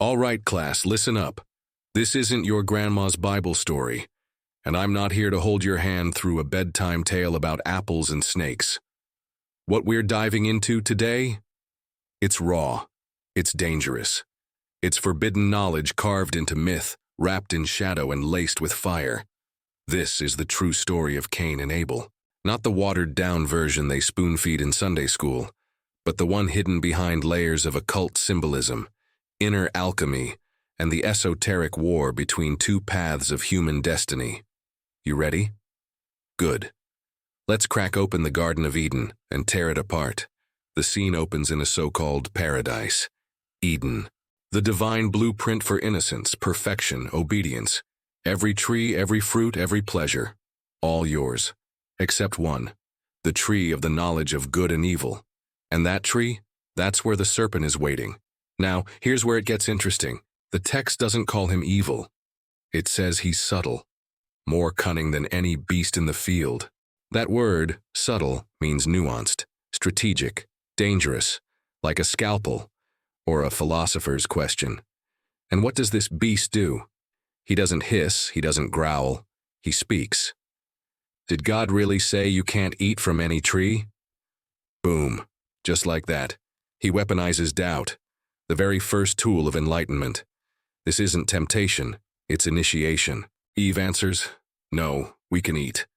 All right, class, listen up. This isn't your grandma's Bible story, and I'm not here to hold your hand through a bedtime tale about apples and snakes. What we're diving into today? It's raw. It's dangerous. It's forbidden knowledge carved into myth, wrapped in shadow and laced with fire. This is the true story of Cain and Abel, not the watered-down version they spoon-feed in Sunday school, but the one hidden behind layers of occult symbolism, inner alchemy, and the esoteric war between two paths of human destiny. You ready? Good. Let's crack open the Garden of Eden and tear it apart. The scene opens in a so-called paradise, Eden, the divine blueprint for innocence, perfection, obedience. Every tree, every fruit, every pleasure, all yours, except one, the tree of the knowledge of good and evil. And that tree, that's where the serpent is waiting. Now, here's where it gets interesting. The text doesn't call him evil. It says he's subtle, more cunning than any beast in the field. That word, subtle, means nuanced, strategic, dangerous, like a scalpel, or a philosopher's question. And what does this beast do? He doesn't hiss, he doesn't growl, he speaks. Did God really say you can't eat from any tree? Boom, just like that. He weaponizes doubt, the very first tool of enlightenment. This isn't temptation, it's initiation. Eve answers, no, we can eat.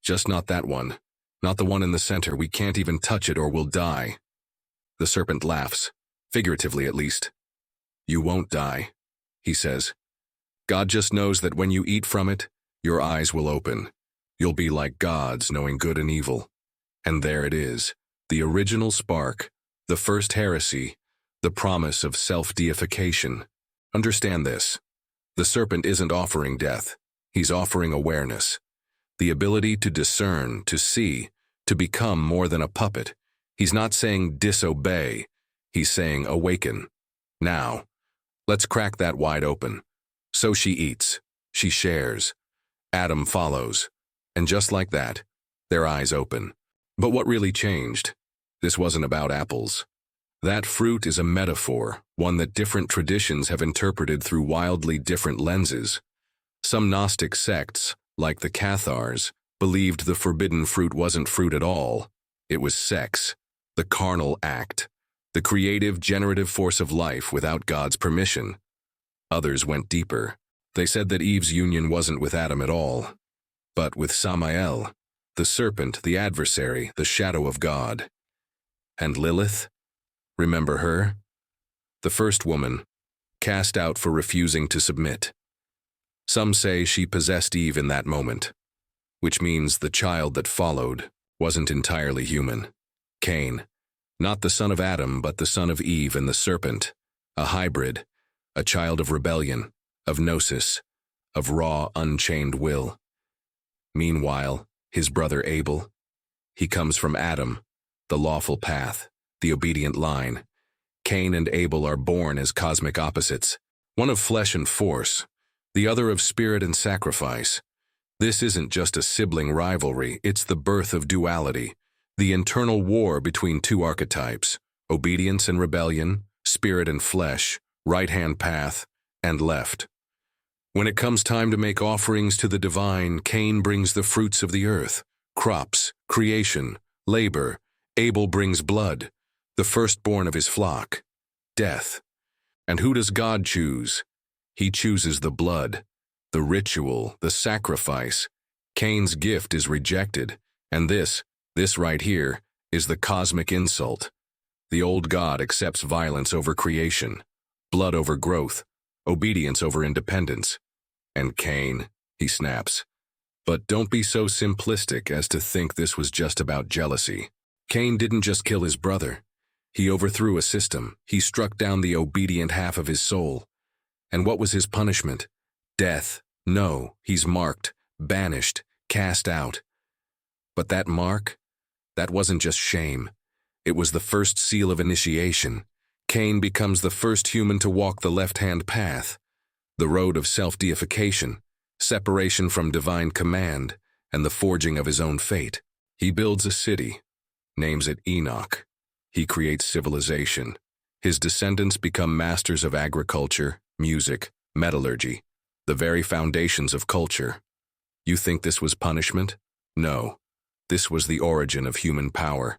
Just not that one. Not the one in the center. We can't even touch it or we'll die. The serpent laughs, figuratively at least. You won't die, he says. God just knows that when you eat from it, your eyes will open. You'll be like gods, knowing good and evil. And there it is, the original spark, the first heresy, the promise of self-deification. Understand this. The serpent isn't offering death. He's offering awareness. The ability to discern, to see, to become more than a puppet. He's not saying disobey. He's saying awaken. Now, let's crack that wide open. So she eats. She shares. Adam follows. And just like that, their eyes open. But what really changed? This wasn't about apples. That fruit is a metaphor, one that different traditions have interpreted through wildly different lenses. Some Gnostic sects, like the Cathars, believed the forbidden fruit wasn't fruit at all. It was sex, the carnal act, the creative, generative force of life without God's permission. Others went deeper. They said that Eve's union wasn't with Adam at all, but with Samael, the serpent, the adversary, the shadow of God. And Lilith? Remember her? The first woman, cast out for refusing to submit. Some say she possessed Eve in that moment, which means the child that followed wasn't entirely human. Cain, not the son of Adam, but the son of Eve and the serpent, a hybrid, a child of rebellion, of gnosis, of raw, unchained will. Meanwhile, his brother Abel, he comes from Adam, the lawful path, the obedient line. Cain and Abel are born as cosmic opposites, one of flesh and force, the other of spirit and sacrifice. This isn't just a sibling rivalry, it's the birth of duality, the internal war between two archetypes, obedience and rebellion, spirit and flesh, right-hand path, and left. When it comes time to make offerings to the divine, Cain brings the fruits of the earth, crops, creation, labor. Abel brings blood, the firstborn of his flock, death. And who does God choose? He chooses the blood, the ritual, the sacrifice. Cain's gift is rejected, and this right here, is the cosmic insult. The old God accepts violence over creation, blood over growth, obedience over independence. And Cain, he snaps. But don't be so simplistic as to think this was just about jealousy. Cain didn't just kill his brother. He overthrew a system. He struck down the obedient half of his soul. And what was his punishment? Death. No, he's marked, banished, cast out. But that mark, that wasn't just shame. It was the first seal of initiation. Cain becomes the first human to walk the left-hand path, the road of self-deification, separation from divine command, and the forging of his own fate. He builds a city, names it Enoch. He creates civilization. His descendants become masters of agriculture, music, metallurgy, the very foundations of culture. You think this was punishment? No. This was the origin of human power.